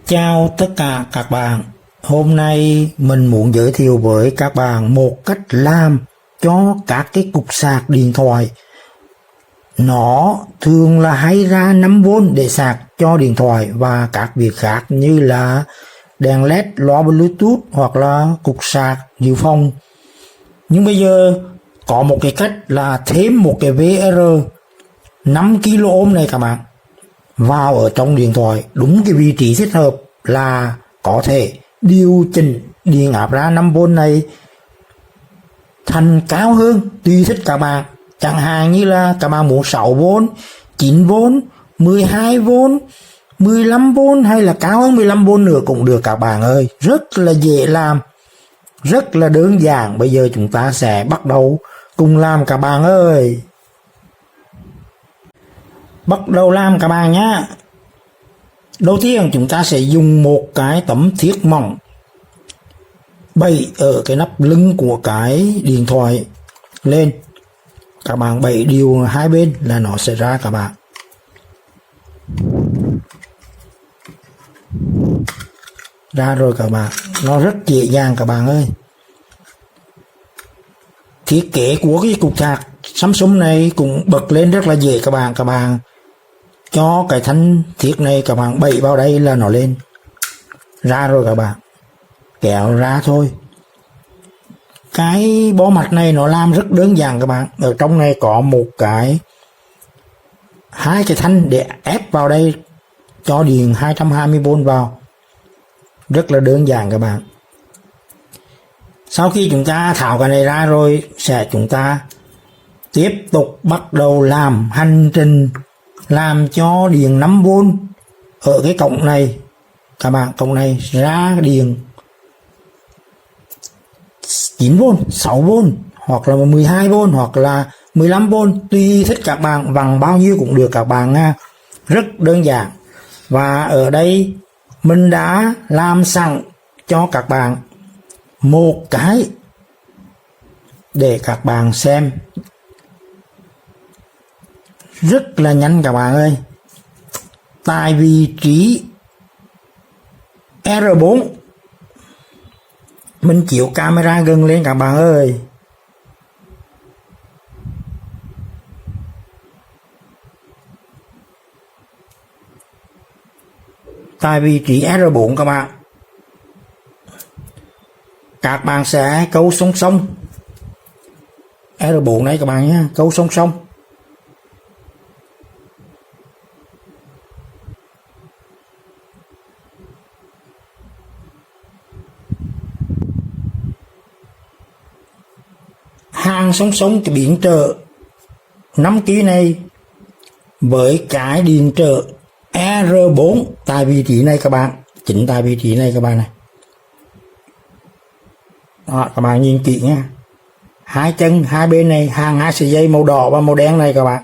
Chào tất cả các bạn. Hôm nay mình muốn giới thiệu với các bạn một cách làm cho các cái cục sạc điện thoại. Nó thường là hay ra 5V để sạc cho điện thoại và các việc khác như là đèn LED, loa Bluetooth hoặc là cục sạc dự phòng. Nhưng bây giờ có một cái cách là thêm một cái VR 5kΩ này các bạn vào ở trong điện thoại, đúng cái vị trí thích hợp là có thể điều chỉnh điện áp ra 5V này thành cao hơn tùy thích các bạn. Chẳng hạn như là các bạn muốn 6V, 9V, 12V, 15V hay là cao hơn 15V nữa cũng được các bạn ơi. Rất là dễ làm, rất là đơn giản. Bây giờ chúng ta sẽ bắt đầu cùng làm các bạn ơi. Bắt đầu làm các bạn nhé. Đầu tiên chúng ta sẽ dùng một cái tấm thiếc mỏng bày ở cái nắp lưng của cái điện thoại lên. Các bạn bày đều hai bên là nó sẽ ra các bạn. Ra rồi các bạn. Nó rất dễ dàng các bạn ơi. Thiết kế của cái cục sạc Samsung này cũng bật lên rất là dễ các bạn. Các bạn cho cái thanh thiết này các bạn bày vào đây là nó lên. Ra rồi các bạn. Kéo ra thôi. Cái bó mạch này nó làm rất đơn giản các bạn. Ở trong này có một cái hai cái thanh để ép vào đây cho điện 220V vào. Rất là đơn giản các bạn. Sau khi chúng ta tháo cái này ra rồi chúng ta tiếp tục bắt đầu làm hành trình làm cho điện 5V ở cái cổng này các bạn. Cổng này ra điện 9V, 6V hoặc là 12V hoặc là 15V tùy thích các bạn, bằng bao nhiêu cũng được các bạn nha. Rất đơn giản. Và ở đây mình đã làm sẵn cho các bạn một cái để các bạn xem. Rất là nhanh các bạn ơi. Tại vị trí R4 mình chiếu camera gần lên các bạn ơi. Tại vị trí R4 các bạn. Các bạn sẽ câu song song R4 này các bạn nhé, câu song song. Hàng song song cái điện trở 5kg này với cái điện trở R4 tại vị trí này các bạn. Chính tại vị trí này các bạn này. Đó, các bạn nhìn kỹ nha. Hai chân hai bên này hàng hai sợi dây màu đỏ và màu đen này các bạn.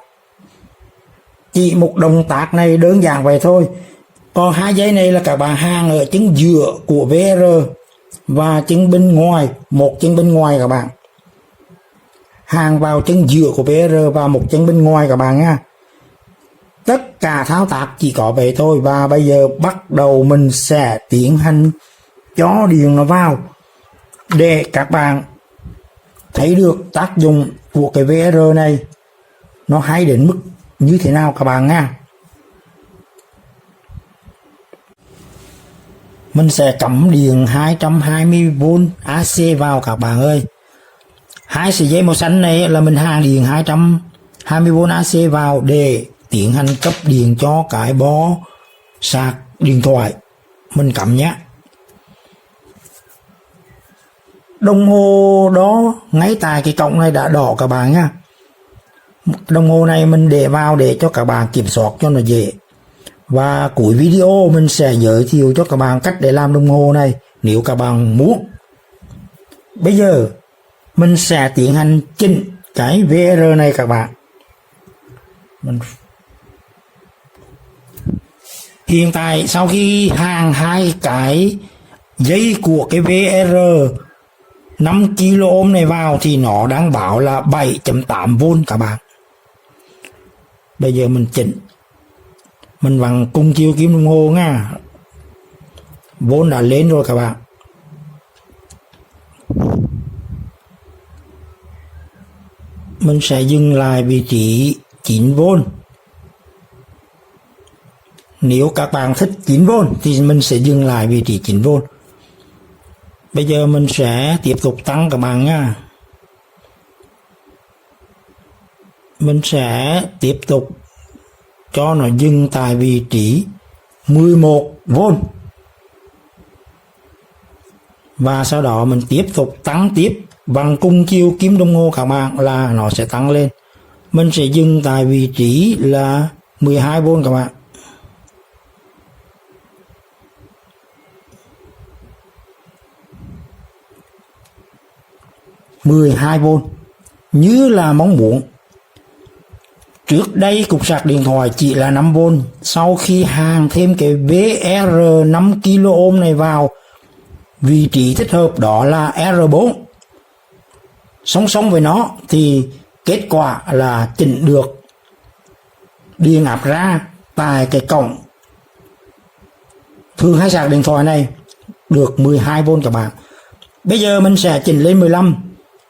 Chỉ một động tác này đơn giản vậy thôi. Còn hai dây này là các bạn hàng ở chân giữa của VR và chân bên ngoài, một chân bên ngoài các bạn. Hàng vào chân giữa của VR và một chân bên ngoài các bạn nha. Tất cả thao tác chỉ có vậy thôi. Và bây giờ bắt đầu mình sẽ tiến hành cho điện nó vào để các bạn thấy được tác dụng của cái VR này nó hay đến mức như thế nào các bạn nha. Mình sẽ cắm điện 220V AC vào các bạn ơi. Hai sợi dây màu xanh này là mình hàng điện 220V AC vào để tiến hành cấp điện cho cái bó sạc điện thoại mình cắm nhé. Đồng hồ đó ngay tại cái cổng này đã đỏ các bạn nha. Đồng hồ này mình để vào để cho các bạn kiểm soát cho nó dễ. Và cuối video mình sẽ giới thiệu cho các bạn cách để làm đồng hồ này nếu các bạn muốn. Bây giờ mình sẽ tiến hành chỉnh cái VR này các bạn. Hiện tại sau khi hàng hai cái dây của cái VR 5kΩ này vào thì nó đang báo là 7.8V các bạn. Bây giờ mình chỉnh. Mình bằng cung chiều kim đồng hồ nha. Vốn đã lên rồi các bạn. Mình sẽ dừng lại vị trí 9V. Nếu các bạn thích 9V thì mình sẽ dừng lại vị trí 9V. Bây giờ mình sẽ tiếp tục tăng các bạn nha. Mình sẽ tiếp tục cho nó dừng tại vị trí 11V. Và sau đó mình tiếp tục tăng tiếp bằng cùng chiều kim đồng hồ các bạn là nó sẽ tăng lên. Mình sẽ dừng tại vị trí là 12V các bạn. $12 như là mong muốn. Trước đây cục sạc điện thoại chỉ là 5V, sau khi hàng thêm cái VR 5 kΩ này vào, vị trí thích hợp đó là R4. Song song với nó thì kết quả là chỉnh được điện áp ra tại cái cổng thường hay sạc điện thoại này được 12V các bạn. Bây giờ mình sẽ chỉnh lên 15,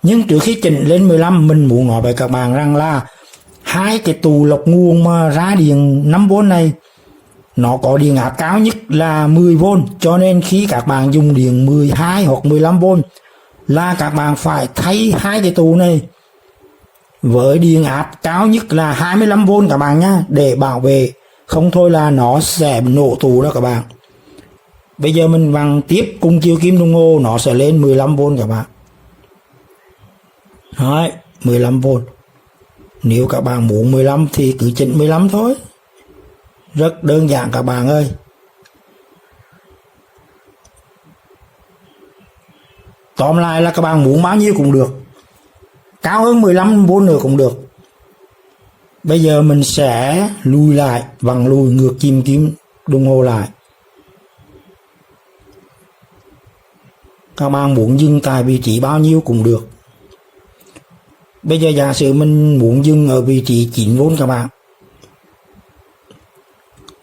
nhưng trước khi chỉnh lên 15 mình muốn nói với các bạn rằng là hai cái tủ lọc nguồn mà ra điện 5V này nó có điện áp cao nhất là 10V, cho nên khi các bạn dùng điện 12 hoặc 15V là các bạn phải thay hai cái tủ này với điện áp cao nhất là 25V các bạn nhé, để bảo vệ, không thôi là nó sẽ nổ tủ đó các bạn. Bây giờ mình vặn tiếp cùng chiều kim đồng hồ, nó sẽ lên 15V các bạn. Đấy, 15V. Nếu các bạn muốn 15 thì cứ chỉnh 15 thôi. Rất đơn giản các bạn ơi. Tóm lại là các bạn muốn bao nhiêu cũng được, cao hơn 15V nữa cũng được. Bây giờ mình sẽ lùi lại, vặn lùi ngược chiều kim đồng hồ lại. Các bạn muốn dừng tại vị trí bao nhiêu cũng được. Bây giờ giả sử mình muốn dừng ở vị trí 9V các bạn.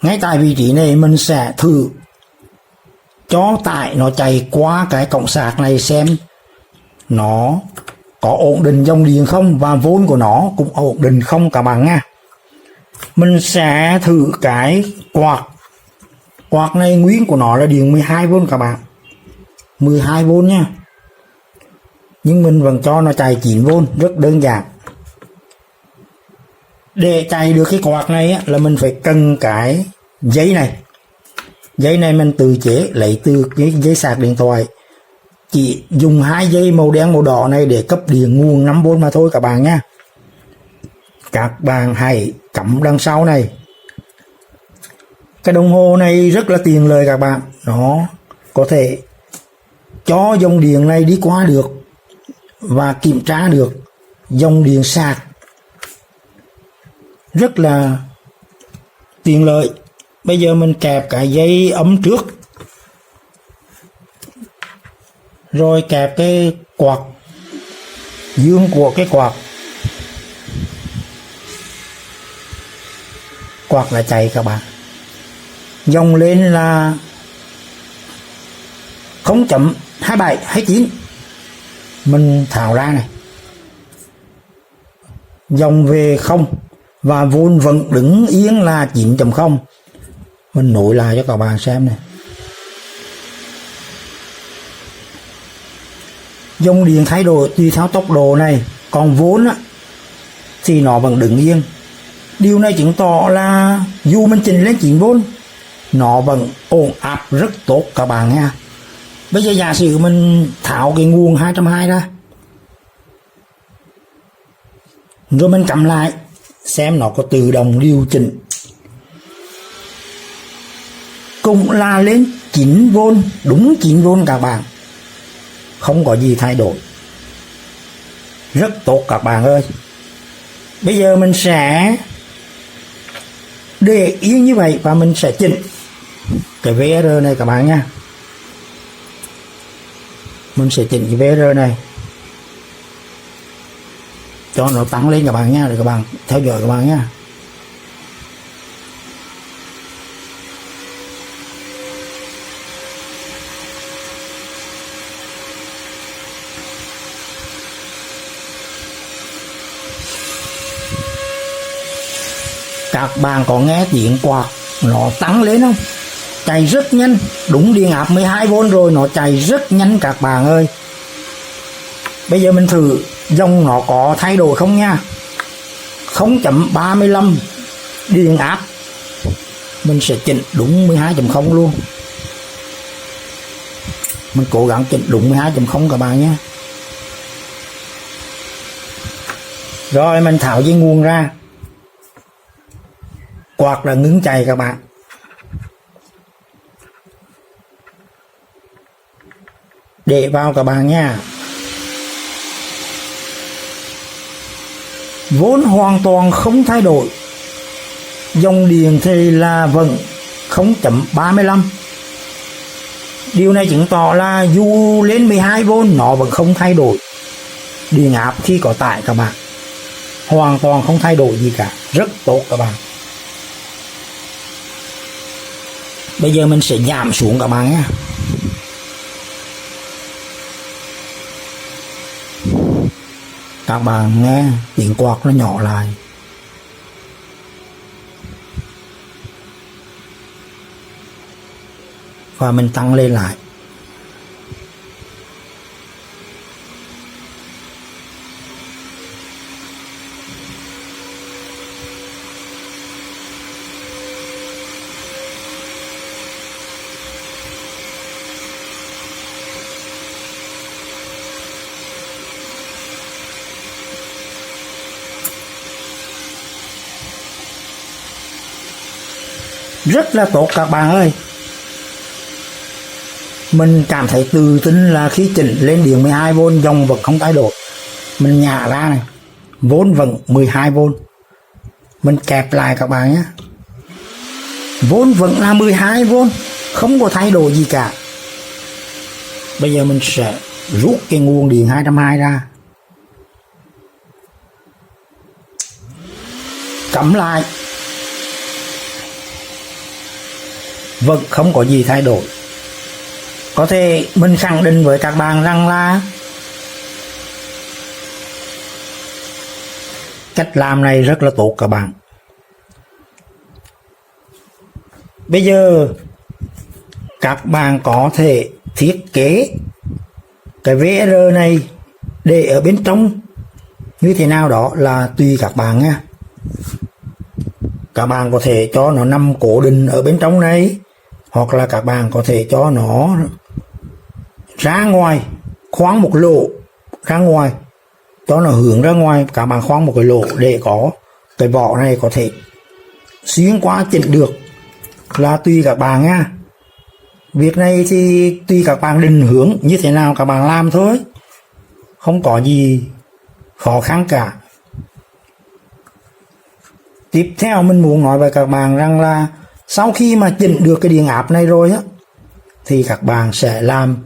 Ngay tại vị trí này mình sẽ thử cho tải nó chạy qua cái cổng sạc này xem nó có ổn định dòng điện không và vôn của nó cũng ổn định không các bạn nha. Mình sẽ thử cái quạt này, nguyên của nó là điện 12V các bạn, 12V nha, nhưng mình vẫn cho nó chạy 9V. Rất đơn giản. Để chạy được cái quạt này á, là mình phải cần cái dây này. Dây này mình tự chế lấy từ cái dây sạc điện thoại, chỉ dùng hai dây màu đen màu đỏ này để cấp điện nguồn 5V mà thôi các bạn nha. Các bạn hãy cắm đằng sau này. Cái đồng hồ này rất là tiện lợi các bạn, nó có thể cho dòng điện này đi qua được và kiểm tra được dòng điện sạc, rất là tiện lợi. Bây giờ mình kẹp cái dây ấm trước, rồi kẹp cái quạt dương của cái quạt là chạy các bạn. Dòng lên là 0.27 29, mình tháo ra này, dòng về 0 và vôn vẫn đứng yên là 9.0. Mình nối lại cho các bạn xem này. Dòng điện thay đổi tùy theo tốc độ này, còn vốn á thì nó vẫn đứng yên. Điều này chứng tỏ là dù mình chỉnh lên 9V nó vẫn ổn áp rất tốt các bạn nha. Bây giờ giả sử mình tháo cái nguồn 220 ra, rồi mình cắm lại xem nó có tự động điều chỉnh, cũng là lên 9V, đúng 9V các bạn, không có gì thay đổi, rất tốt các bạn ơi. Bây giờ mình sẽ để yên như vậy và mình sẽ chỉnh cái VR này các bạn nha. Mình sẽ chỉnh cái VR này cho nó tăng lên các bạn nha, để các bạn theo dõi các bạn nha. Các bạn có nghe tiếng quạt nó tăng lên không? Chạy rất nhanh, đúng điện áp 12V rồi, nó chạy rất nhanh các bạn ơi. Bây giờ mình thử dòng nó có thay đổi không nha. 0.35 điện áp. Mình sẽ chỉnh đúng 12.0 luôn. Mình cố gắng chỉnh đúng 12.0 các bạn nhé. Rồi mình tháo dây nguồn ra. Quạt đã ngưng chạy các bạn. Để vào các bạn nha. Vốn hoàn toàn không thay đổi. Dòng điện thì là vẫn 0.35. Điều này chứng tỏ là dù lên 12V nó vẫn không thay đổi điện áp khi có tải các bạn. Hoàn toàn không thay đổi gì cả. Rất tốt các bạn. Bây giờ mình sẽ giảm xuống các bạn nhé. Các bạn nghe tiếng quạt nó nhỏ lại. Và mình tăng lên lại. Rất là tốt các bạn ơi. Mình cảm thấy tự tin là khi chỉnh lên điện 12V dòng vẫn không thay đổi. Mình nhả ra này, vốn vẫn 12V. Mình kẹp lại các bạn nhé. Vốn vẫn là 12V, không có thay đổi gì cả. Bây giờ mình sẽ rút cái nguồn điện 220 ra. Cắm lại. Vẫn không có gì thay đổi. Có thể mình khẳng định với các bạn rằng là cách làm này rất là tốt các bạn. Bây giờ các bạn có thể thiết kế cái VR này để ở bên trong như thế nào đó là tùy các bạn nha. Các bạn có thể cho nó nằm cố định ở bên trong này, hoặc là các bạn có thể cho nó ra ngoài, khoan một lỗ ra ngoài, cho nó hướng ra ngoài. Các bạn khoan một cái lỗ để có cái vỏ này có thể xuyên qua chỉnh được, là tùy các bạn nha. Việc này thì tùy các bạn định hướng như thế nào các bạn làm thôi, không có gì khó khăn cả. Tiếp theo mình muốn nói với các bạn rằng là sau khi mà chỉnh được cái điện áp này rồi á, thì các bạn sẽ làm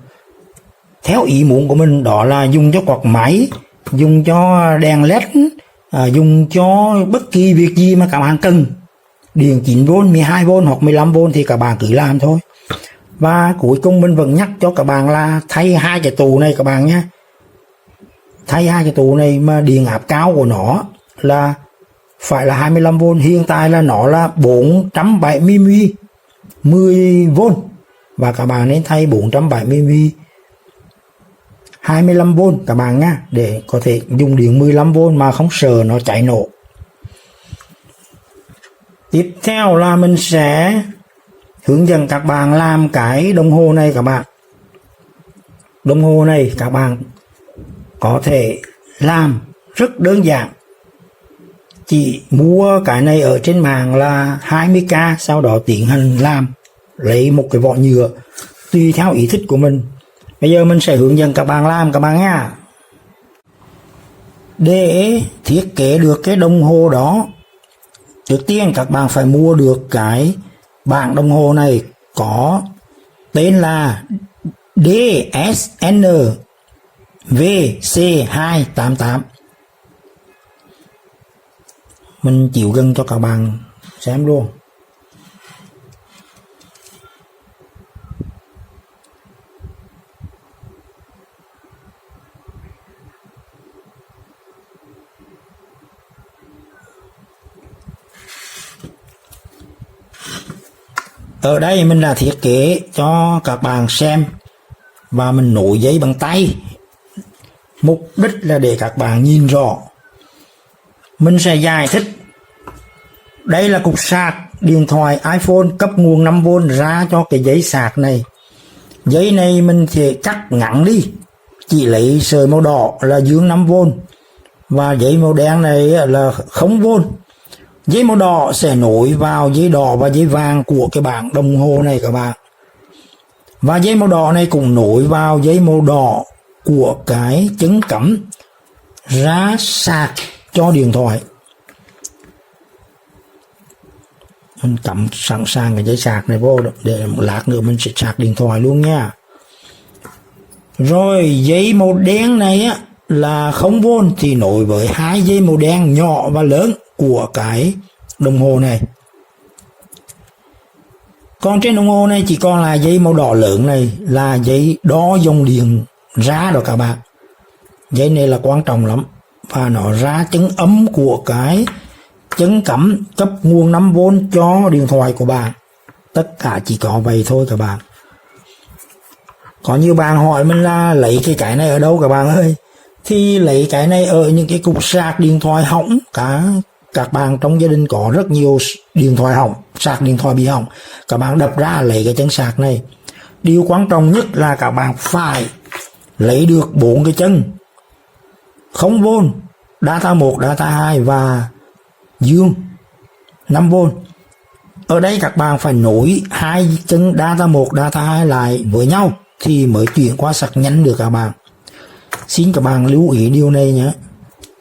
theo ý muốn của mình, đó là dùng cho quạt máy, dùng cho đèn led, dùng cho bất kỳ việc gì mà các bạn cần. Điện 9V, 12V hoặc 15V thì các bạn cứ làm thôi. Và cuối cùng mình vẫn nhắc cho các bạn là thay hai cái tủ này các bạn nhé. Thay hai cái tủ này mà điện áp cao của nó là phải là 25V. Hiện tại là nó là 470 10V, và các bạn nên thay 470 25V các bạn nhé, để có thể dùng điện 15V mà không sợ nó cháy nổ. Tiếp theo là mình sẽ hướng dẫn các bạn làm cái đồng hồ này các bạn. Đồng hồ này các bạn có thể làm rất đơn giản. Chỉ mua cái này ở trên mạng là 20k, sau đó tiến hành làm, lấy một cái vỏ nhựa tùy theo ý thích của mình. Bây giờ mình sẽ hướng dẫn các bạn làm các bạn nha. Để thiết kế được cái đồng hồ đó, trước tiên các bạn phải mua được cái bảng đồng hồ này có tên là DSN VC288. Mình chịu gần cho các bạn xem luôn. Ở đây mình đã thiết kế cho các bạn xem và mình nối dây bằng tay. Mục đích là để các bạn nhìn rõ. Mình sẽ giải thích. Đây là cục sạc điện thoại iPhone cấp nguồn 5V ra cho cái dây sạc này. Dây này mình sẽ cắt ngắn đi, chỉ lấy sợi màu đỏ là dương 5V và dây màu đen này là 0V. Dây màu đỏ sẽ nối vào dây đỏ và dây vàng của cái bảng đồng hồ này các bạn. Và dây màu đỏ này cũng nối vào dây màu đỏ của cái chân cắm ra sạc cho điện thoại. Mình cắm sẵn sàng cái dây sạc này vô để một lát nữa mình sẽ sạc điện thoại luôn nha. Rồi dây màu đen này á là 0V thì nối với hai dây màu đen nhỏ và lớn của cái đồng hồ này. Còn trên đồng hồ này chỉ còn là dây màu đỏ lớn này là dây đo dòng điện ra đó các bạn. Dây này là quan trọng lắm và nó ra chân âm của cái chân cắm cấp nguồn 5V cho điện thoại của bạn. Tất cả chỉ có vậy thôi các bạn. Có nhiều bạn hỏi mình là lấy cái này ở đâu các bạn ơi. Thì lấy cái này ở những cái cục sạc điện thoại hỏng. Các bạn trong gia đình có rất nhiều điện thoại hỏng, sạc điện thoại bị hỏng. Các bạn đập ra lấy cái chân sạc này. Điều quan trọng nhất là các bạn phải lấy được 4 cái chân 0V, data 1, data 2 và dương 5V. Ở đây các bạn phải nối hai chân data 1, data 2 lại với nhau thì mới chuyển qua sạc nhanh được các bạn. Xin các bạn lưu ý điều này nhé.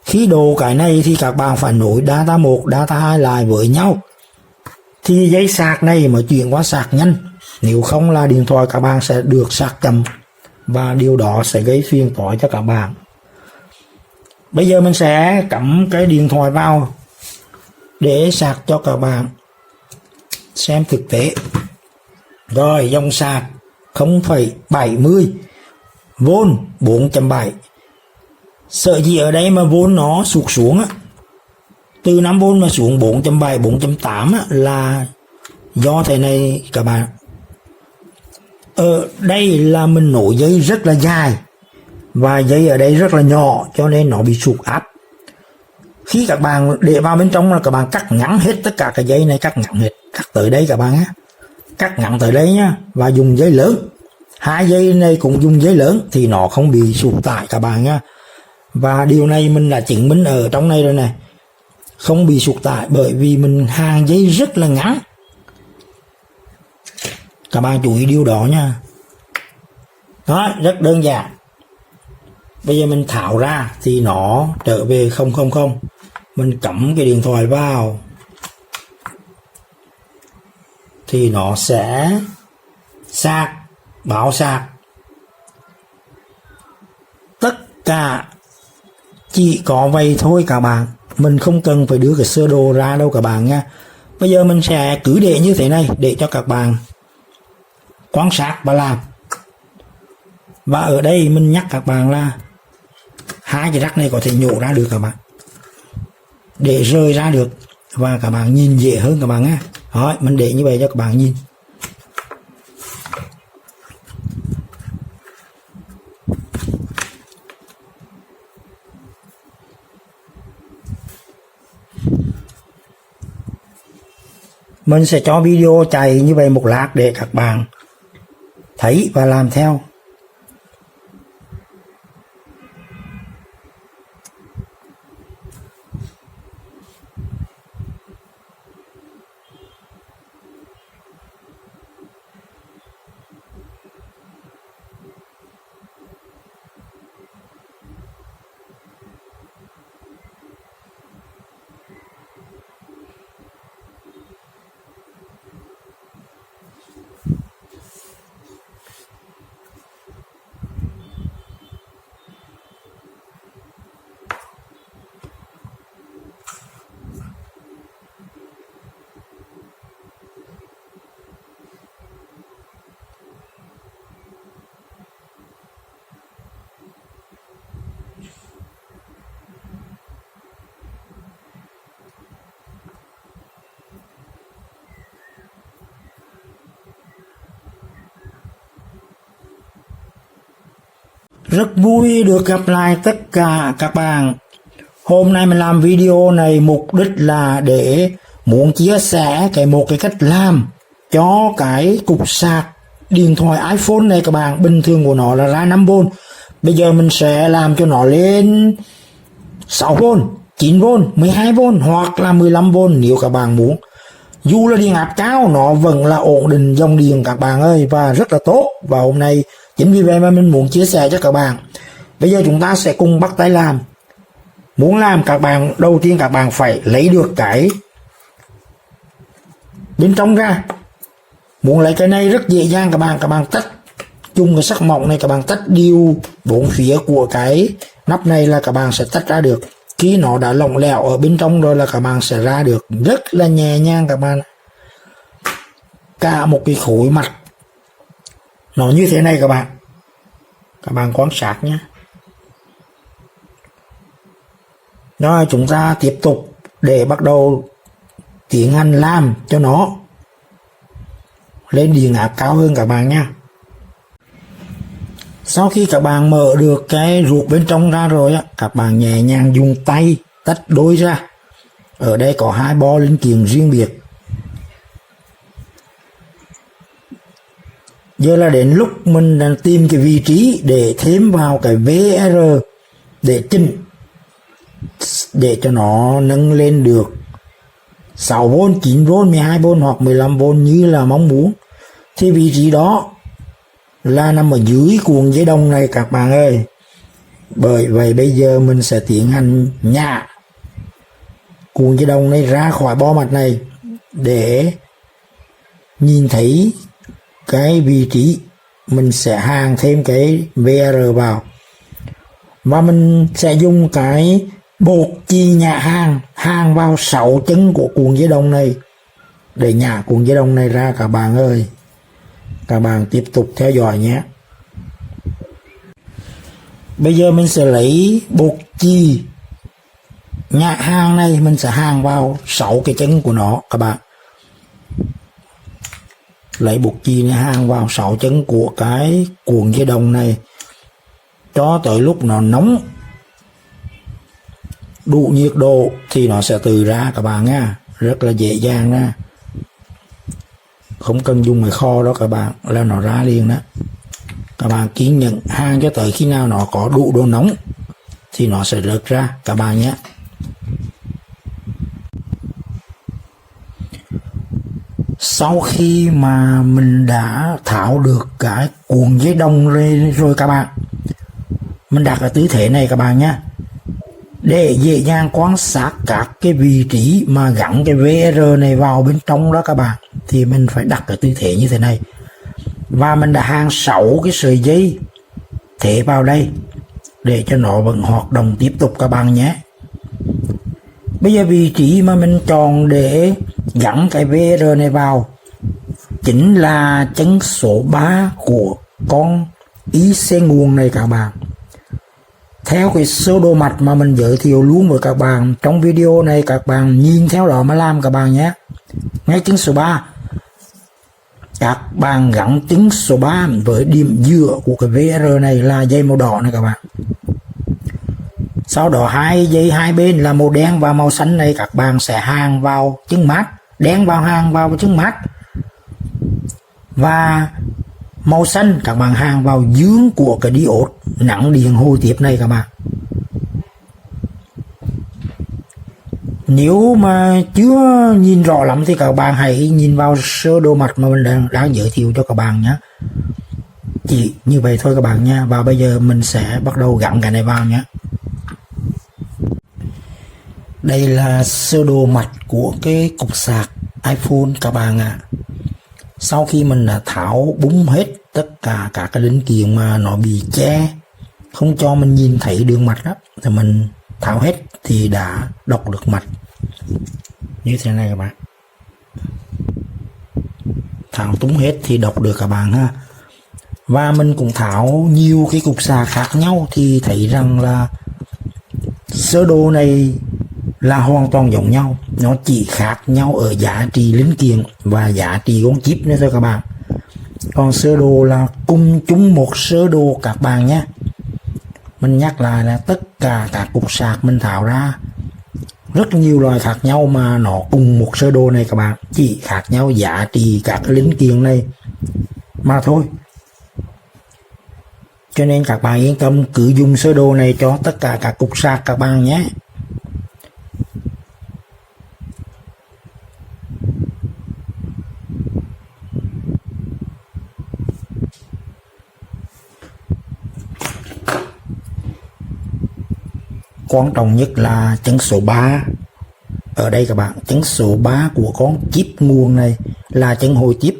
Khi đồ cái này thì các bạn phải nối data 1, data 2 lại với nhau thì dây sạc này mới chuyển qua sạc nhanh. Nếu không là điện thoại các bạn sẽ được sạc chậm và điều đó sẽ gây phiền toái cho các bạn. Bây giờ mình sẽ cắm cái điện thoại vào để sạc cho các bạn xem thực tế. Rồi dòng sạc 0,70V 4.7. Sợ gì ở đây mà vôn nó sụt xuống á, từ 5V mà xuống 4.7, 4.8 á, là do thế này các bạn. Ở đây là mình nối dây rất là dài và dây ở đây rất là nhỏ cho nên nó bị sụt áp. Khi các bạn để vào bên trong là các bạn cắt ngắn hết tất cả cái dây này, cắt ngắn hết, cắt tới đây các bạn á, cắt ngắn tới đây nhá, và dùng dây lớn. Hai dây này cũng dùng dây lớn thì nó không bị sụt tải các bạn nhá. Và điều này mình đã chứng minh ở trong này rồi này, không bị sụt tải bởi vì mình hàng dây rất là ngắn. Các bạn chú ý điều đó nha. Đó, rất đơn giản. Bây giờ mình tháo ra thì nó trở về 000. Mình cắm cái điện thoại vào thì nó sẽ sạc, báo sạc. Tất cả chỉ có vậy thôi các bạn. Mình không cần phải đưa cái sơ đồ ra đâu các bạn nha. Bây giờ mình sẽ cứ để như thế này để cho các bạn quan sát và làm. Và ở đây mình nhắc các bạn là hai cái rắc này có thể nhổ ra được các bạn, để rơi ra được và các bạn nhìn dễ hơn các bạn nhé. Đó, mình để như vậy cho các bạn nhìn. Mình sẽ cho video chạy như vậy một lát để các bạn thấy và làm theo. Rất vui được gặp lại tất cả các bạn. Hôm nay mình làm video này mục đích là để muốn chia sẻ một cái cách làm cho cái cục sạc điện thoại iPhone này các bạn. Bình thường của nó là ra 5V. Bây giờ mình sẽ làm cho nó lên 6V, 9V, 12V hoặc là 15V nếu các bạn muốn. Dù là điện áp cao nó vẫn là ổn định dòng điện các bạn ơi, và rất là tốt. Và hôm nay chính vì vậy mà mình muốn chia sẻ cho các bạn. Bây giờ chúng ta sẽ cùng bắt tay làm. Muốn làm các bạn, đầu tiên các bạn phải lấy được cái bên trong ra. Muốn lấy cái này rất dễ dàng các bạn tách chung cái sắc mỏng này, các bạn tách đều bốn phía của cái nắp này là các bạn sẽ tách ra được. Khi nó đã lỏng lẻo ở bên trong rồi là các bạn sẽ ra được rất là nhẹ nhàng các bạn. Cả một cái khối mặt nó như thế này các bạn quan sát nhé. Rồi chúng ta tiếp tục để bắt đầu tiến hành làm cho nó lên điện áp cao hơn các bạn nha. Sau khi các bạn mở được cái ruột bên trong ra rồi á, các bạn nhẹ nhàng dùng tay tách đôi ra. Ở đây có hai bo linh kiện riêng biệt. Giờ là đến lúc mình đang tìm cái vị trí để thêm vào cái VR để chỉnh, để cho nó nâng lên được 6V, 9V, 12V hoặc 15V như là mong muốn. Thì vị trí đó là nằm ở dưới cuộn dây đồng này các bạn ơi. Bởi vậy bây giờ mình sẽ tiến hành nhả cuộn dây đồng này ra khỏi bo mặt này để nhìn thấy cái vị trí. Mình sẽ hàn thêm cái VR vào, và mình sẽ dùng cái bột chì nhả hàng vào 6 chân của cuộn dây đồng này để nhả cuộn dây đồng này ra các bạn ơi. Các bạn tiếp tục theo dõi nhé. Bây giờ mình sẽ lấy bột chì nhả hàng này, mình sẽ hàng vào 6 cái chân của nó các bạn. Lấy bột chì này hàng vào 6 chân của cái cuộn dây đồng này cho tới lúc nó nóng đủ nhiệt độ thì nó sẽ từ ra các bạn nha. Rất là dễ dàng nha, không cần dùng cái kho đó các bạn, là nó ra liền đó. Các bạn kiên nhẫn hang cho tới khi nào nó có đủ độ nóng thì nó sẽ rớt ra các bạn nhé. Sau khi mà mình đã tháo được cái cuộn dây đồng rồi các bạn, mình đặt ở tư thế này các bạn nhé, để dễ dàng quan sát các cái vị trí mà gắn cái VR này vào bên trong đó các bạn. Thì mình phải đặt ở tư thế như thế này, và mình đã hàn 6 cái sợi dây thế vào đây để cho nó vẫn hoạt động tiếp tục các bạn nhé. Bây giờ vị trí mà mình chọn để gắn cái VR này vào chính là chân số 3 của con IC nguồn này các bạn. Theo cái sơ đồ mạch mà mình giới thiệu luôn với các bạn trong video này, các bạn nhìn theo đó mà làm các bạn nhé. Ngay chân số 3 các bạn gắn chân số 3 với điểm giữa của cái VR này là dây màu đỏ này các bạn. Sau đó hai dây hai bên là màu đen và màu xanh này các bạn sẽ hàn vào chân mát, đen vào hàn vào chân mát, và màu xanh các bạn hàn vào dương của cái diode nặng điện hồi tiếp này các bạn. Nếu mà chưa nhìn rõ lắm thì các bạn hãy nhìn vào sơ đồ mạch mà mình đang giới thiệu cho các bạn nhé. Chỉ như vậy thôi các bạn nha. Và bây giờ mình sẽ bắt đầu gắn cái này vào nhé. Đây là sơ đồ mạch của cái cục sạc iPhone các bạn ạ. Sau khi mình đã tháo bung hết tất cả các cái linh kiện mà nó bị che không cho mình nhìn thấy đường mạch đó, thì mình tháo hết thì đã đọc được mạch như thế này các bạn. Tháo tung hết thì đọc được các bạn ha. Và mình cũng tháo nhiều cái cục sạc khác nhau thì thấy rằng là sơ đồ này là hoàn toàn giống nhau. Nó chỉ khác nhau ở giá trị linh kiện và giá trị con chip nữa thôi các bạn. Còn sơ đồ là cùng chung một sơ đồ các bạn nhé. Mình nhắc lại là tất cả các cục sạc mình tháo ra rất nhiều loại khác nhau mà nó cùng một sơ đồ này các bạn, chỉ khác nhau giá trị các linh kiện này mà thôi. Cho nên các bạn yên tâm cứ dùng sơ đồ này cho tất cả các cục sạc các bạn nhé. Quan trọng nhất là chân số 3. Ở đây các bạn, chân số 3 của con chip nguồn này là chân hồi chip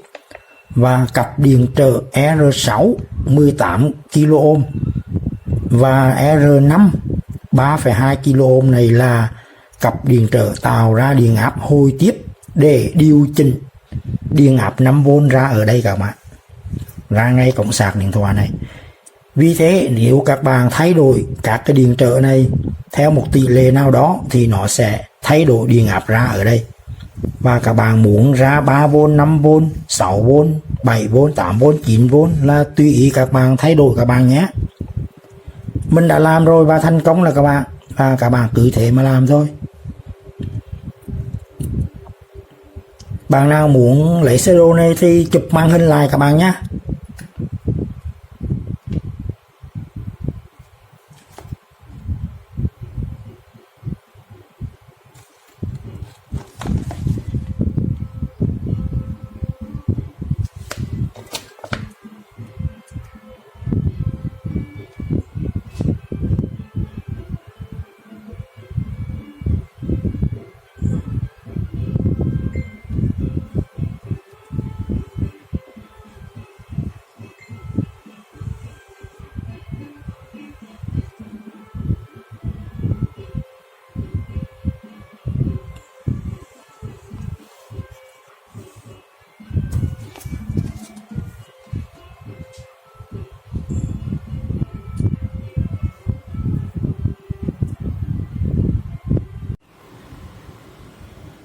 và cặp điện trở R6 18 kΩ và R5 3,2 kΩ này là cặp điện trở tạo ra điện áp hồi tiếp để điều chỉnh điện áp 5V ra ở đây các bạn, ra ngay cổng sạc điện thoại này. Vì thế nếu các bạn thay đổi các cái điện trở này theo một tỷ lệ nào đó thì nó sẽ thay đổi điện áp ra ở đây. Và các bạn muốn ra 3V, 5V, 6V, 7V, 8V, 9V là tùy ý các bạn thay đổi các bạn nhé. Mình đã làm rồi và thành công là các bạn, và các bạn cứ thế mà làm thôi. Bạn nào muốn lấy sơ đồ này thì chụp màn hình lại các bạn nhé.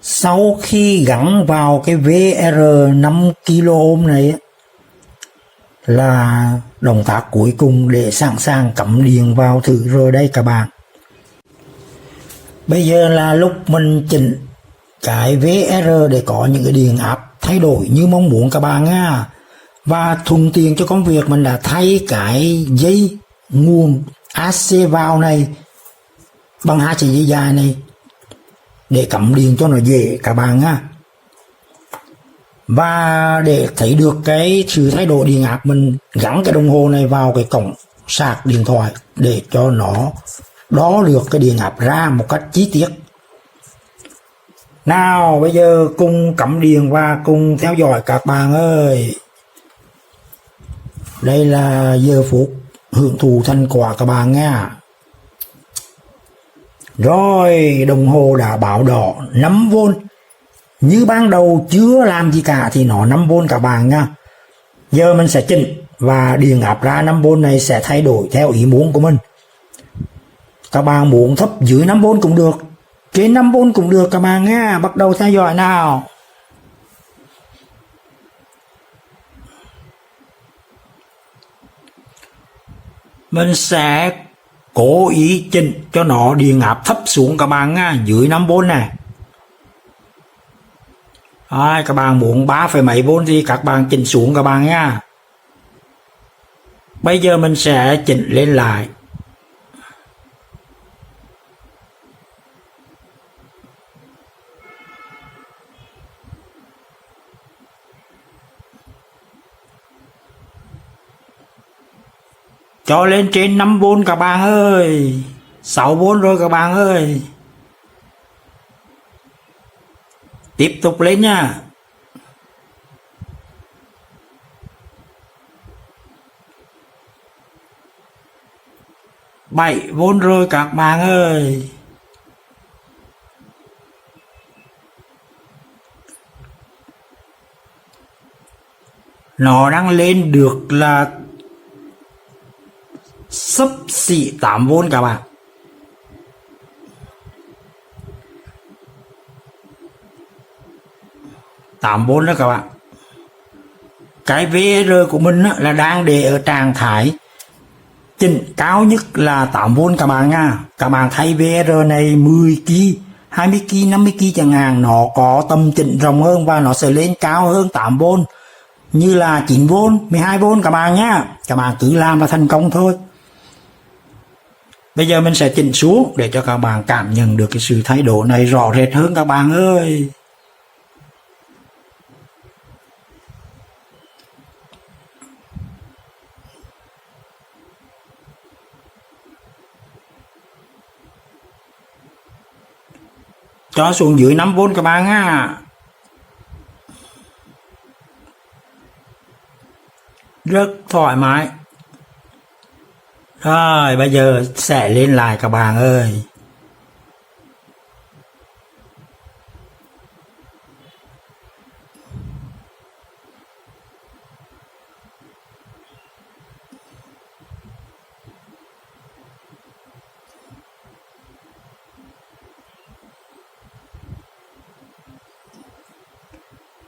Sau khi gắn vào cái VR 5 kΩ này là động tác cuối cùng để sẵn sàng cắm điện vào thử rồi đây các bạn. Bây giờ là lúc mình chỉnh cái VR để có những cái điện áp thay đổi như mong muốn các bạn nha. Và thuận tiện cho công việc mình đã thay cái dây nguồn AC vào này bằng hai sợi dây dài này để cắm điện cho nó dễ các bạn nha. Và để thấy được cái sự thay đổi điện áp, mình gắn cái đồng hồ này vào cái cổng sạc điện thoại để cho nó đo được cái điện áp ra một cách chi tiết. Nào bây giờ cùng cắm điện và cùng theo dõi các bạn ơi. Đây là giờ phút hưởng thụ thành quả các bạn nha. Rồi đồng hồ đã báo đỏ 5V. Như ban đầu chưa làm gì cả thì nó 5V các bạn nha. Giờ mình sẽ chỉnh và điện áp ra 5V này sẽ thay đổi theo ý muốn của mình. Các bạn muốn thấp dưới 5V cũng được, trên 5V cũng được các bạn nha. Bắt đầu theo dõi nào. Mình sẽ cố ý chỉnh cho nó điện áp thấp xuống các bạn nha, dưới 5V này. Các bạn muốn 3 mấy V thì các bạn chỉnh xuống các bạn nha. Bây giờ mình sẽ chỉnh lên lại. Cho lên trên 5V các bạn ơi. 6V rồi các bạn ơi. Tiếp tục lên nha. 7V rồi các bạn ơi. Nó đang lên được là xấp xỉ 8V các bạn. Tám V đó các bạn. Cái VR của mình là đang để ở trạng thái chỉnh cao nhất là 8V các bạn nha. Các bạn thay VR này 10kg, 20kg, 50kg chẳng hạn, nó có tầm chỉnh rộng hơn và nó sẽ lên cao hơn 8V như là 9V, 12V các bạn nhá. Các bạn cứ làm là thành công thôi. Bây giờ mình sẽ chỉnh xuống để cho các bạn cảm nhận được cái sự thay đổi này rõ rệt hơn các bạn ơi. Cho xuống dưới 5V các bạn á. Rất thoải mái. Rồi bây giờ sẽ lên lại các bạn ơi.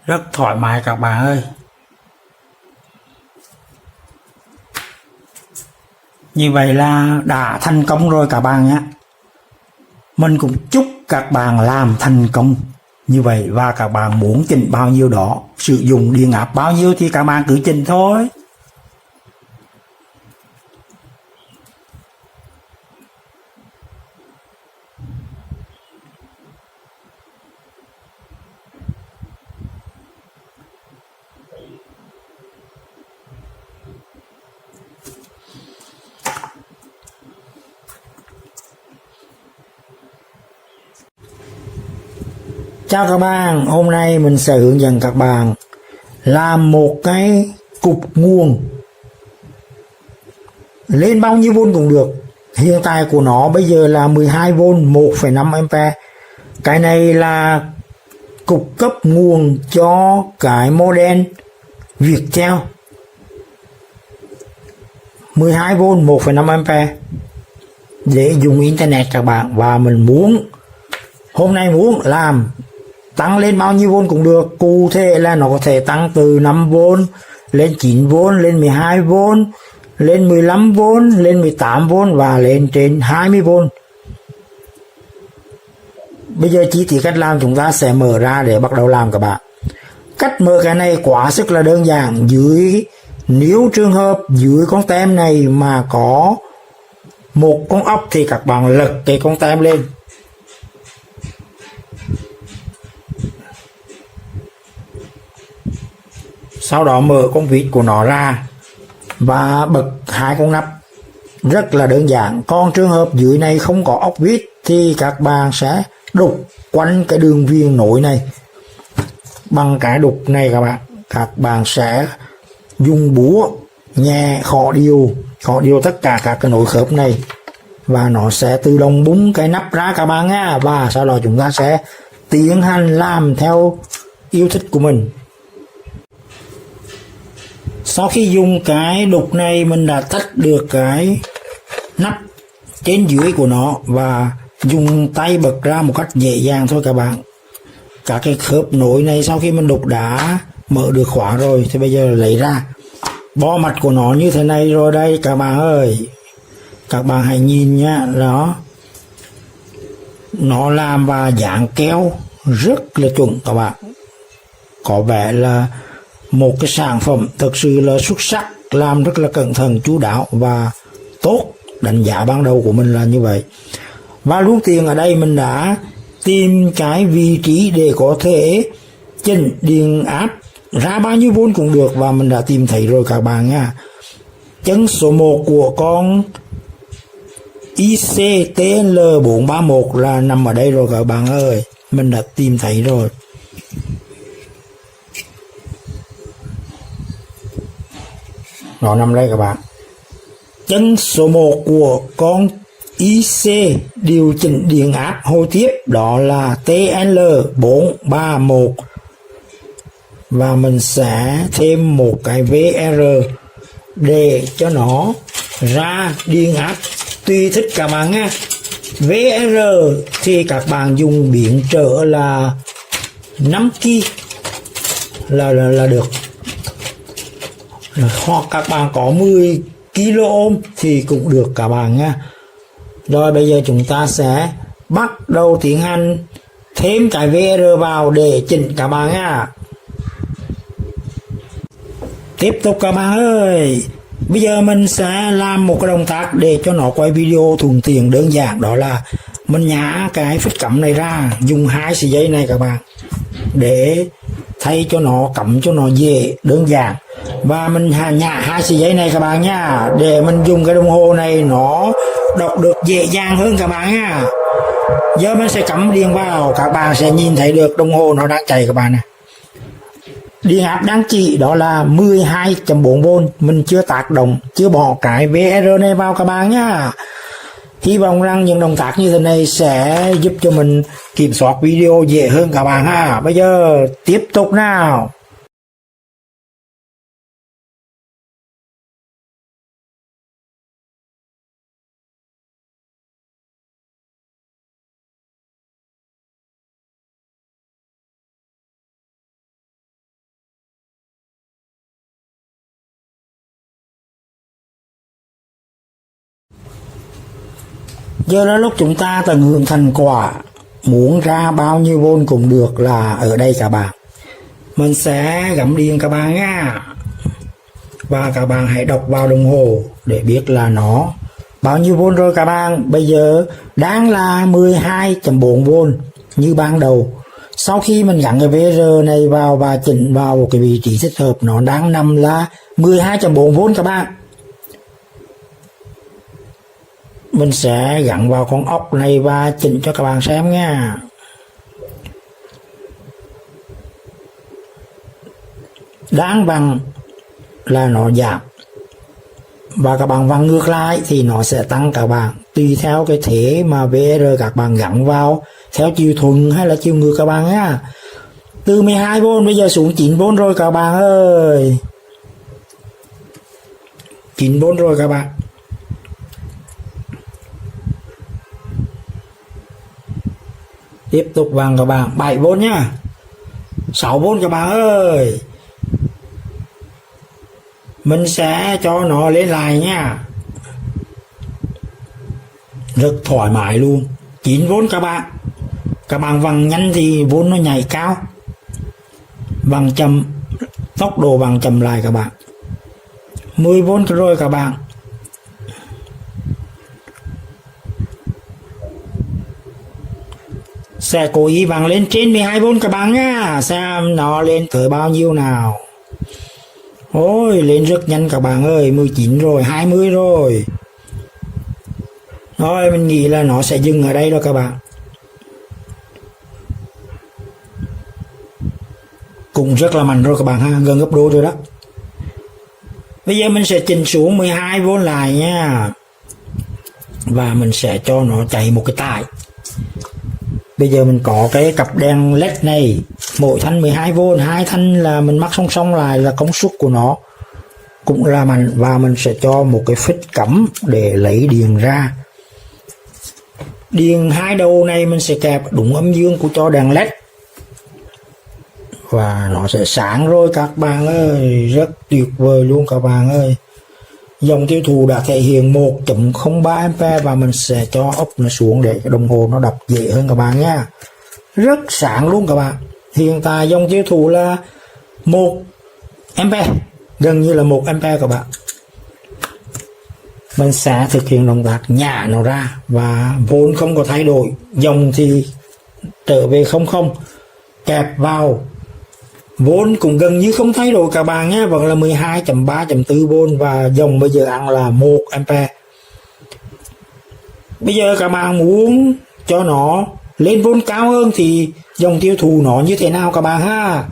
Rất thoải mái các bạn ơi. Như vậy là đã thành công rồi các bạn nhé. Mình cũng chúc các bạn làm thành công như vậy, và các bạn muốn chỉnh bao nhiêu đó, sử dụng điện áp bao nhiêu thì các bạn cứ chỉnh thôi. Chào các bạn, hôm nay mình sẽ hướng dẫn các bạn làm một cái cục nguồn lên bao nhiêu vôn cũng được. Hiện tại của nó bây giờ là 12V 1,5A. Cái này là cục cấp nguồn cho cái model Viettel 12V 1,5A để dùng internet các bạn. Và mình hôm nay muốn làm tăng lên bao nhiêu vôn cũng được. Cụ thể là nó có thể tăng từ 5V lên 9V, lên 12V, lên 15V, lên 18V và lên trên 20V. Bây giờ chi tiết cách làm chúng ta sẽ mở ra để bắt đầu làm các bạn. Cách mở cái này quá sức là đơn giản. Nếu trường hợp dưới con tem này mà có một con ốc thì các bạn lật cái con tem lên. Sau đó mở con vít của nó ra và bật hai con nắp. Rất là đơn giản. Còn trường hợp dưới này không có ốc vít thì các bạn sẽ đục quanh cái đường viền nối này bằng cái đục này các bạn. Các bạn sẽ dùng búa nhẹ khỏ đều tất cả các cái nối khớp này và nó sẽ tự động bung cái nắp ra các bạn nhé. Và sau đó chúng ta sẽ tiến hành làm theo yêu thích của mình. Sau khi dùng cái đục này mình đã tách được cái nắp trên dưới của nó và dùng tay bật ra một cách dễ dàng thôi các bạn. Các cái khớp nối này sau khi mình đục đã mở được khóa rồi thì bây giờ lấy ra. Bo mặt của nó như thế này rồi đây các bạn ơi. Các bạn hãy nhìn nhá, đó. Nó làm và dán keo rất là chuẩn các bạn. Có vẻ là một cái sản phẩm thực sự là xuất sắc, làm rất là cẩn thận chu đáo và tốt. Đánh giá ban đầu của mình là như vậy. Và lúc tiền ở đây mình đã tìm cái vị trí để có thể chỉnh điện áp ra bao nhiêu vôn cũng được và mình đã tìm thấy rồi các bạn nha. Chân số 1 của con ICTL431 là nằm ở đây rồi các bạn ơi. Mình đã tìm thấy rồi. Nó nằm đây các bạn. Chân số 1 của con IC điều chỉnh điện áp hồi tiếp đó là TL431. Và mình sẽ thêm một cái VR để cho nó ra điện áp tùy thích các bạn nha. VR thì các bạn dùng biến trở là 5kg là được. Hoặc các bạn có kilo ohm thì cũng được các bạn nha. Rồi bây giờ chúng ta sẽ bắt đầu tiến hành thêm cái VR vào để chỉnh các bạn nha. Tiếp tục các bạn ơi, bây giờ mình sẽ làm một cái động tác để cho nó quay video thuận tiện đơn giản, đó là mình nhả cái phích cắm này ra, dùng 2 sợi dây này các bạn để thay cho nó cắm cho nó dễ đơn giản. Và mình nhả 2 sợi dây này các bạn nha, để mình dùng cái đồng hồ này nó đọc được dễ dàng hơn các bạn nha. Giờ mình sẽ cắm điện vào, các bạn sẽ nhìn thấy được đồng hồ nó đang chạy các bạn này. Điện áp đang chỉ đó là 12.4V, mình chưa tác động, chưa bỏ cái VR này vào các bạn nhá. Hy vọng rằng những động tác như thế này sẽ giúp cho mình kiểm soát video dễ hơn các bạn ha. Bây giờ tiếp tục nào. Giờ là lúc chúng ta tận hưởng thành quả, muốn ra bao nhiêu vôn cũng được là ở đây các bạn. Mình sẽ gắm điện các bạn nha. Và các bạn hãy đọc vào đồng hồ để biết là nó bao nhiêu vôn rồi các bạn. Bây giờ đang là 12.4V như ban đầu. Sau khi mình gắn cái VR này vào và chỉnh vào một cái vị trí thích hợp, nó đang nằm là 12.4V các bạn. Mình sẽ gắn vào con ốc này và chỉnh cho các bạn xem nha. Đáng bằng là nó giảm, và các bạn vặn ngược lại thì nó sẽ tăng các bạn, tùy theo cái thế mà VR các bạn gắn vào, theo chiều thuận hay là chiều ngược các bạn nhá. Từ 12V bây giờ xuống 9V rồi các bạn ơi. 9V rồi các bạn. Tiếp tục vàng các bạn, 7V nhá. 6V các bạn ơi. Mình sẽ cho nó lên lại nha. Rất thoải mái luôn. 9V các bạn. Các bạn vặn nhanh thì vốn nó nhảy cao. Vặn chậm, tốc độ vặn chậm lại các bạn. 10V rồi các bạn. Sẽ cố ý vặn lên trên 12V các bạn nhá. Xem nó lên tới bao nhiêu nào. Ôi lên rất nhanh các bạn ơi. 19 rồi, 20 rồi. Rồi mình nghĩ là nó sẽ dừng ở đây rồi các bạn. Cũng rất là mạnh rồi các bạn ha, gần gấp đôi rồi đó. Bây giờ mình sẽ chỉnh xuống 12V lại nha. Và mình sẽ cho nó chạy một cái tải. Bây giờ mình có cái cặp đèn LED này, mỗi thanh 12V, 2 thanh là mình mắc song song lại là công suất của nó cũng là mạnh. Và mình sẽ cho một cái phích cắm để lấy điện ra. Điện 2 đầu này mình sẽ kẹp đúng âm dương của cho đèn LED. Và nó sẽ sáng rồi các bạn ơi, rất tuyệt vời luôn các bạn ơi. Dòng tiêu thụ đã thể hiện 1.03A và mình sẽ cho ốc nó xuống để cái đồng hồ nó đọc dễ hơn các bạn nha. Rất sáng luôn các bạn. Hiện tại dòng tiêu thụ là 1A, gần như là 1A các bạn. Mình sẽ thực hiện động tác nhả nó ra và vốn không có thay đổi, dòng thì trở về 00, kẹp vào vốn cũng gần như không thay đổi các bạn nhé, vẫn là 12.3.4V và dòng bây giờ ăn là 1A. Bây giờ các bạn muốn cho nó lên vốn cao hơn thì dòng tiêu thụ nó như thế nào các bạn ha.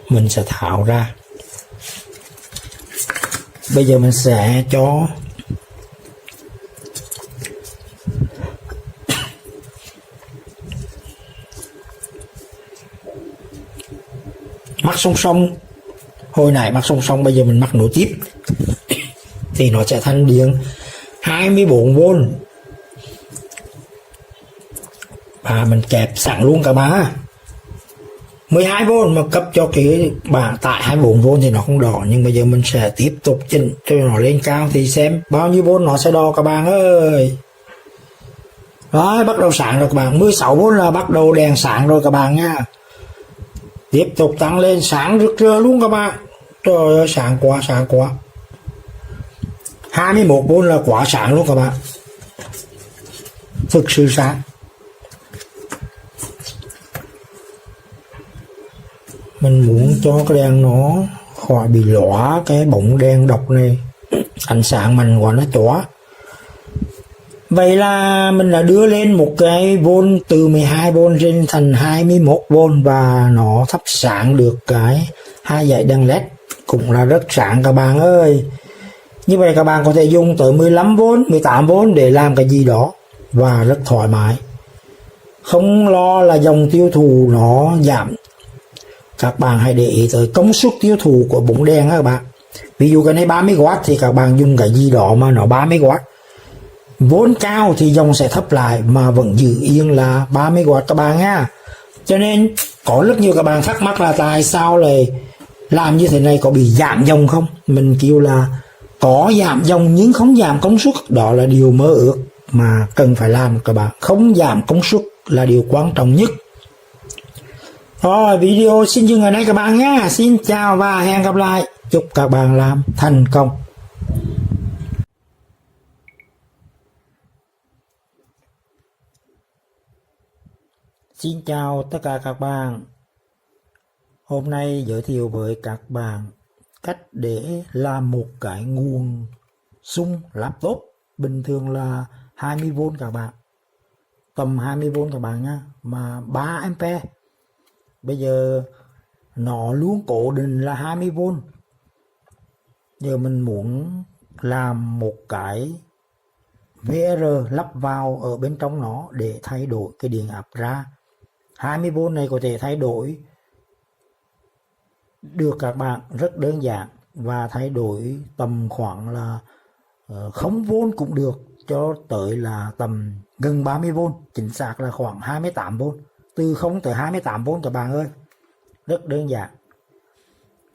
Mình sẽ tháo ra. Bây giờ mình sẽ cho mắc song song. Hồi nãy mắc song song, bây giờ mình mắc nối tiếp thì nó sẽ thành điện 24V. Và mình kẹp sẵn luôn các bạn. 12V mà cấp cho cái bảng tại 24V thì nó không đỏ, nhưng bây giờ mình sẽ tiếp tục chỉnh cho nó lên cao thì xem bao nhiêu vôn nó sẽ đo các bạn ơi. Đó, bắt đầu sáng rồi các bạn, 16V là bắt đầu đèn sáng rồi các bạn nha. Tiếp tục tăng lên sáng rực rỡ luôn các bạn. Trời ơi, sáng quá, sáng quá. 21V là quá sáng luôn các bạn. Thực sự sáng. Mình muốn cho cái đèn nó khỏi bị lóa cái bóng đèn độc này, ánh sáng mạnh quá nó chóa. Vậy là mình đã đưa lên một cái vôn từ 12V lên thành 21V và nó thắp sáng được cái hai dãy đèn led, cũng là rất sáng các bạn ơi. Như vậy các bạn có thể dùng tới 15V, 18V để làm cái gì đó và rất thoải mái. Không lo là dòng tiêu thụ nó giảm. Các bạn hãy để ý tới công suất tiêu thụ của bóng đèn các bạn. Ví dụ cái này 30W thì các bạn dùng cái gì đó mà nó 30W. Vốn cao thì dòng sẽ thấp lại mà vẫn giữ yên là 30W các bạn nha. Cho nên có rất nhiều các bạn thắc mắc là tại sao lại làm như thế này, có bị giảm dòng không? Mình kêu là có giảm dòng nhưng không giảm công suất, đó là điều mơ ước mà cần phải làm các bạn. Không giảm công suất là điều quan trọng nhất. Rồi, video xin dừng ở đây các bạn nhé. Xin chào và hẹn gặp lại. Chúc các bạn làm thành công. Xin chào tất cả các bạn. Hôm nay giới thiệu với các bạn cách để làm một cái nguồn sung laptop. Bình thường là 20V các bạn, tầm 20V các bạn nha, mà 3A. Bây giờ nó luôn cố định là 20V. Giờ mình muốn làm một cái VR lắp vào ở bên trong nó để thay đổi cái điện áp ra. 20V này có thể thay đổi được các bạn, rất đơn giản, và thay đổi tầm khoảng là 0V cũng được cho tới là tầm gần 30V, chính xác là khoảng 28V, từ 0 tới 28V các bạn ơi. Rất đơn giản.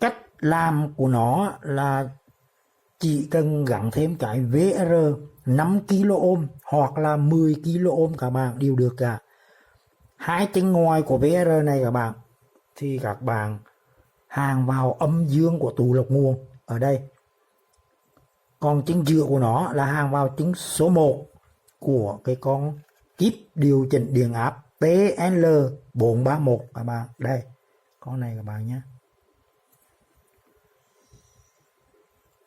Cách làm của nó là chỉ cần gắn thêm cái VR 5kΩ hoặc là 10kΩ các bạn đều được cả. Hai chân ngoài của VR này các bạn thì các bạn hàng vào âm dương của tụ lọc nguồn ở đây. Còn chân giữa của nó là hàng vào chân số 1 của cái con kíp điều chỉnh điện áp TL431 các bạn. Đây, con này các bạn nhé.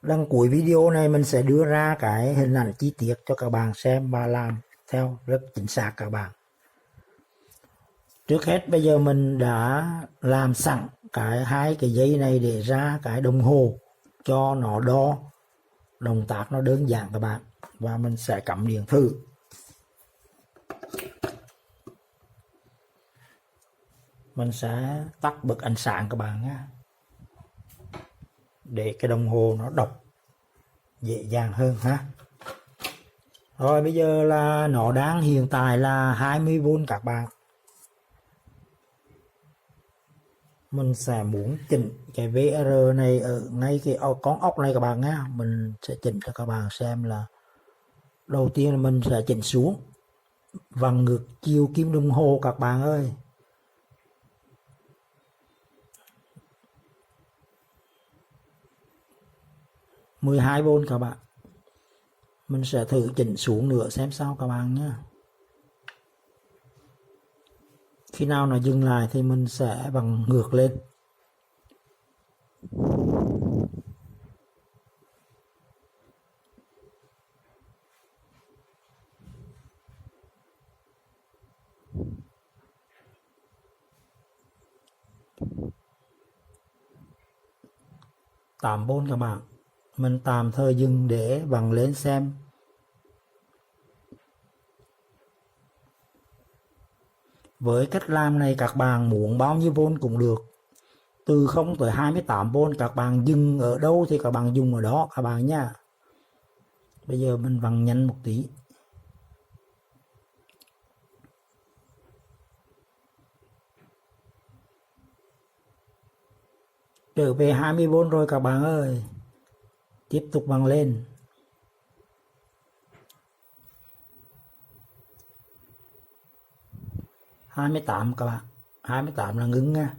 Lần cuối video này mình sẽ đưa ra cái hình ảnh chi tiết cho các bạn xem và làm theo rất chính xác các bạn. Trước hết bây giờ mình đã làm sẵn hai cái dây này để ra cái đồng hồ cho nó đo, động tác nó đơn giản các bạn. Và mình sẽ cắm điện thử. Mình sẽ tắt bật ánh sáng các bạn nhé, để cái đồng hồ nó đọc dễ dàng hơn ha. Rồi bây giờ là nó đang hiện tại là 20V các bạn. Mình sẽ muốn chỉnh cái VR này ở ngay cái con ốc này các bạn nhé. Mình sẽ chỉnh cho các bạn xem là đầu tiên là mình sẽ chỉnh xuống vặn ngược chiều kim đồng hồ các bạn ơi. -12V các bạn. Mình sẽ thử chỉnh xuống nữa xem sao các bạn nhé. Khi nào nó dừng lại thì mình sẽ vặn ngược lên. Tạm 4 các bạn. Mình tạm thời dừng để vặn lên xem. Với cách làm này các bạn muốn bao nhiêu vôn cũng được. Từ 0 tới 28V các bạn dừng ở đâu thì các bạn dùng ở đó các bạn nha. Bây giờ mình vặn nhanh một tí. Trở về 20V rồi các bạn ơi. Tiếp tục bằng lên. 28 các bạn. 28 là ngưng nha.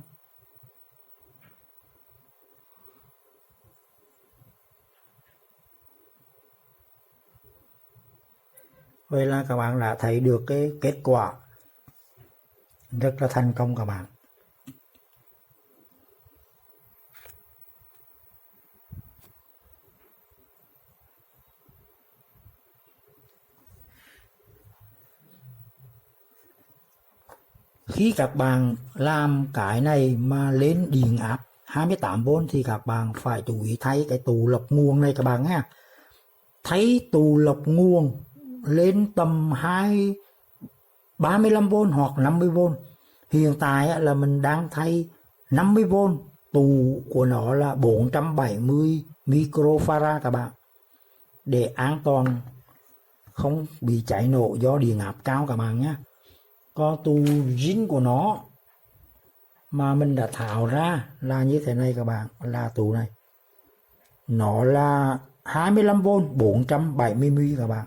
Vậy là các bạn đã thấy được cái kết quả rất là thành công các bạn. Khi các bạn làm cái này mà lên điện áp 28V thì các bạn phải chú ý thay cái tụ lọc nguồn này các bạn nha. Thay tụ lọc nguồn lên tầm 35V hoặc 50V. Hiện tại là mình đang thay 50V, tụ của nó là 470 microfarad các bạn, để an toàn không bị cháy nổ do điện áp cao các bạn nhé. Có tụ zin của nó mà mình đã tháo ra là như thế này các bạn, là tụ này nó là 25V 470 các bạn,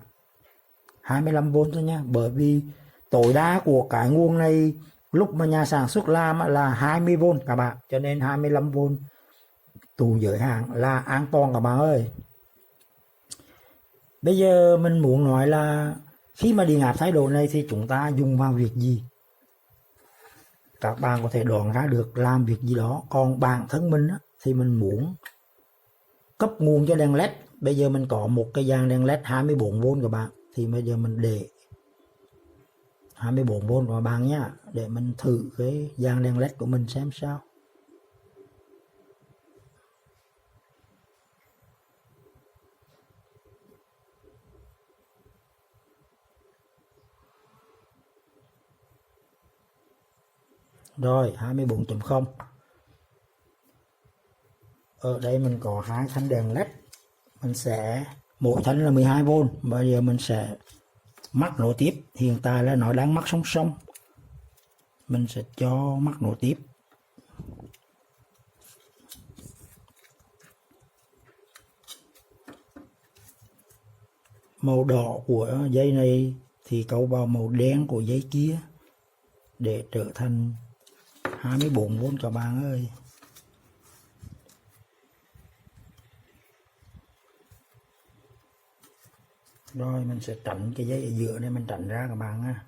25V thôi nha. Bởi vì tối đa của cái nguồn này lúc mà nhà sản xuất làm là 20V các bạn, cho nên 25V tụ giới hạn là an toàn các bạn ơi. Bây giờ mình muốn nói là khi mà điện áp thay đổi này thì chúng ta dùng vào việc gì? Các bạn có thể đoán ra được làm việc gì đó. Còn bản thân mình á, thì mình muốn cấp nguồn cho đèn led. Bây giờ mình có một cái dàn đèn led 24V các bạn, thì bây giờ mình để 24V các bạn nhé, để mình thử cái dàn đèn led của mình xem sao. Rồi 24.0. Ở đây mình có hai thanh đèn led, mình sẽ mỗi thanh là 12V. Bây giờ mình sẽ mắc nối tiếp. Hiện tại là nó đang mắc song song, mình sẽ cho mắc nối tiếp. Màu đỏ của dây này thì câu vào màu đen của dây kia để trở thành 24V các bạn ơi. Rồi mình sẽ tránh cái dây ở giữa này, mình tránh ra các bạn nha.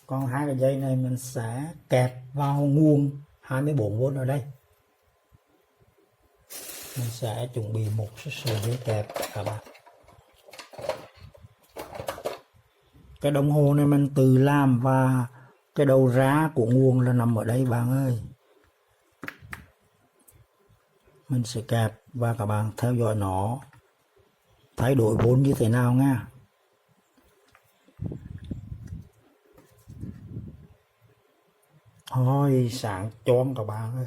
Còn hai cái dây này mình sẽ kẹp vào nguồn 24V ở đây. Mình sẽ chuẩn bị một sợi dây kẹp các bạn. Cái đồng hồ này mình tự làm và cái đầu ra của nguồn là nằm ở đây bạn ơi. Mình sẽ kẹp và các bạn theo dõi nó thay đổi vốn như thế nào nha. Ôi sáng choang các bạn ơi,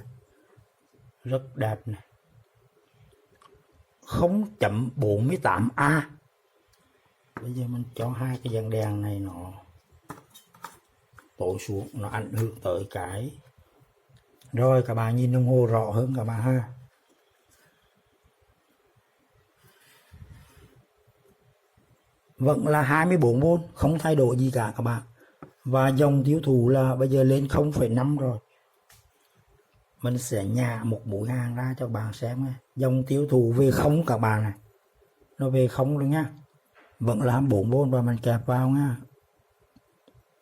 rất đẹp này. 0.48A. Bây giờ mình cho hai cái dàn đèn này nó tối xuống, nó ảnh hưởng tới cái. Rồi các bạn nhìn đồng hồ rõ hơn các bạn ha. Vẫn là 24V, không thay đổi gì cả các bạn. Và dòng tiêu thụ là bây giờ lên 0,5 rồi. Mình sẽ nhả một mũi hàng ra cho các bạn xem nha. Dòng tiêu thụ về không các bạn này, nó về không luôn nha. Vẫn là 24V và mình kẹp vào nha.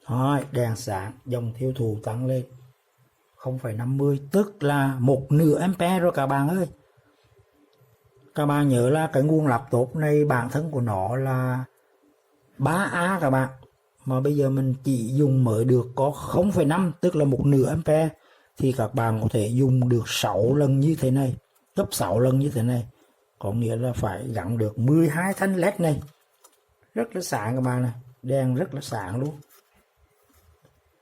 Rồi đèn sáng, dòng tiêu thụ tăng lên 0,50, tức là 1/2A rồi các bạn ơi. Các bạn nhớ là cái nguồn laptop này bản thân của nó là 3A các bạn, mà bây giờ mình chỉ dùng mới được có 0,5, tức là 1/2A, thì các bạn có thể dùng được 6 lần như thế này, gấp 6 lần như thế này. Có nghĩa là phải gắn được 12 thanh led này. Rất là sáng các bạn này, đèn rất là sáng luôn.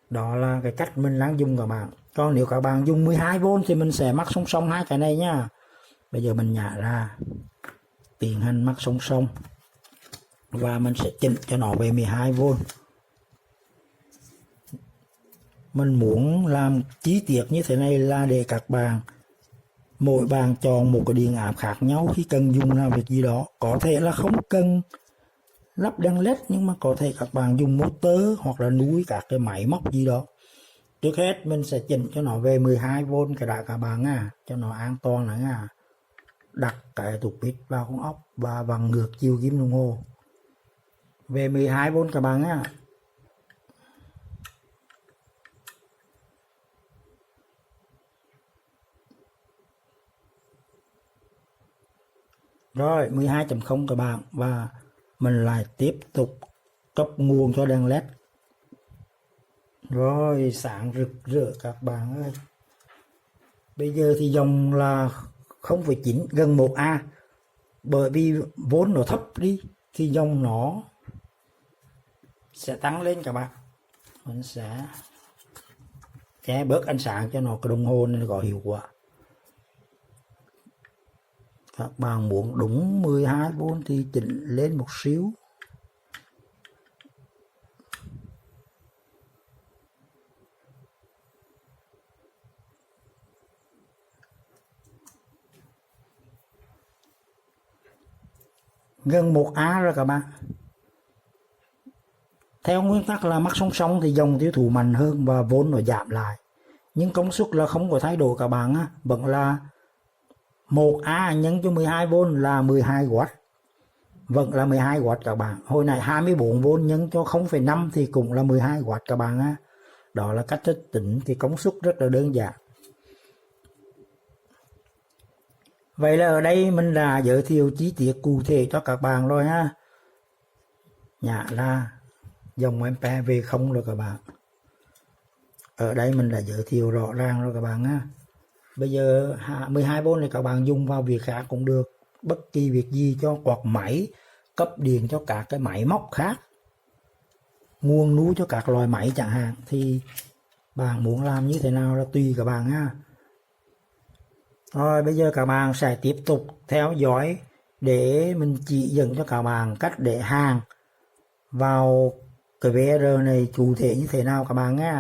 Đó là cái cách mình đang dùng các bạn. Còn nếu các bạn dùng 12V thì mình sẽ mắc song song hai cái này nha. Bây giờ mình nhả ra, tiến hành mắc song song và mình sẽ chỉnh cho nó về 12V. Mình muốn làm chi tiết như thế này là để các bạn mỗi bạn chọn một cái điện áp khác nhau khi cần dùng làm việc gì đó. Có thể là không cần lắp đèn led, nhưng mà có thể các bạn dùng motor hoặc là nuôi các cái máy móc gì đó. Trước hết mình sẽ chỉnh cho nó về 12V cái đã các bạn à, cho nó an toàn nữa nha. Đặt cái trục vít vào con ốc và vặn ngược chiều kim đồng hồ về 12V các bạn á. Rồi 12.0 các bạn, và mình lại tiếp tục cấp nguồn cho đèn led. Rồi sáng rực rỡ các bạn ơi. Bây giờ thì dòng là 0,9 gần 1A, bởi vì vốn nó thấp đi thì dòng nó sẽ tăng lên các bạn. Mình sẽ che bớt ánh sáng cho nó, cái đồng hồ này có hiệu quả. Các bạn muốn đúng 12V thì chỉnh lên một xíu. Gần 1A rồi các bạn. Theo nguyên tắc là mắc song song thì dòng tiêu thụ mạnh hơn và vốn nó giảm lại, nhưng công suất là không có thay đổi các bạn á, vẫn là 1A nhân cho 12V là 12W, vẫn là 12W các bạn. Hồi nãy 24V nhân cho 0,5 thì cũng là 12W các bạn á. Đó là cách tính thì công suất rất là đơn giản. Vậy là ở đây mình đã giới thiệu chi tiết cụ thể cho các bạn rồi ha. Nhả là dòng ampere về không rồi các bạn. Ở đây mình đã giới thiệu rõ ràng rồi các bạn ha. Bây giờ 12V này các bạn dùng vào việc khác cũng được, bất kỳ việc gì cho quạt máy, cấp điện cho các cái máy móc khác, nguồn nuôi cho các loại máy chẳng hạn, thì bạn muốn làm như thế nào là tùy các bạn ha. Rồi bây giờ các bạn sẽ tiếp tục theo dõi để mình chỉ dẫn cho các bạn cách để hàng vào cái VR này cụ thể như thế nào các bạn nhé.